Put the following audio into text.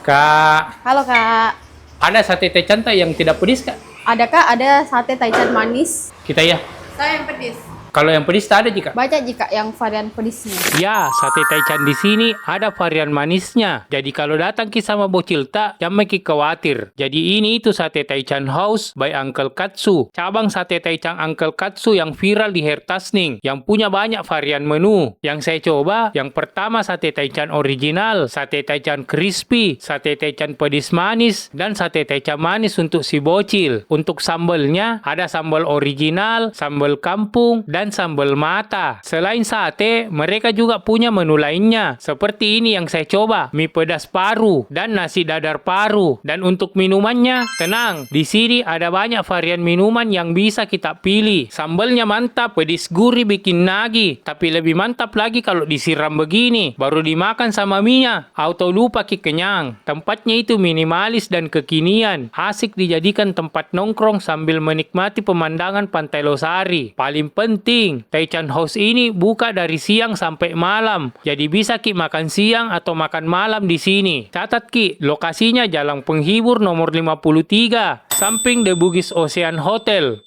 Kak, Halo Kak, ada sate taichan tak yang tidak pedis, Kak? ada Kak, ada sate taichan manis. Kita ya. Saya yang pedis. Kalau yang pedis tak ada, Jika. Baca jika yang varian pedisnya. Ya, sate taichan di sini ada varian manisnya. Jadi kalau datang ki sama bocil tak, jangan ki khawatir. Jadi ini itu sate taichan house by Uncle Katsu. Cabang sate taichan Uncle Katsu yang viral di Hertasning, yang punya banyak varian menu. Yang saya coba, yang pertama sate taichan original, sate taichan crispy, sate taichan pedis manis, dan sate taichan manis untuk si bocil. Untuk sambalnya, ada sambal original, sambal kampung, dan sambal mata. Selain sate, mereka juga punya menu lainnya. Seperti ini yang saya coba, mie pedas paru dan nasi dadar paru. Dan untuk minumannya, tenang, di sini ada banyak varian minuman yang bisa kita pilih. Sambalnya mantap, pedis gurih bikin nagih. Tapi lebih mantap lagi kalau disiram begini, baru dimakan sama mie-nya. Auto lupa ki kenyang. Tempatnya itu minimalis dan kekinian. Asik dijadikan tempat nongkrong sambil menikmati pemandangan Pantai Losari. Paling penting, Taichan House ini buka dari siang sampai malam. Jadi bisa ki makan siang atau makan malam di sini. Catat ki, lokasinya Jalan Penghibur nomor 53, samping The Bugis Ocean Hotel.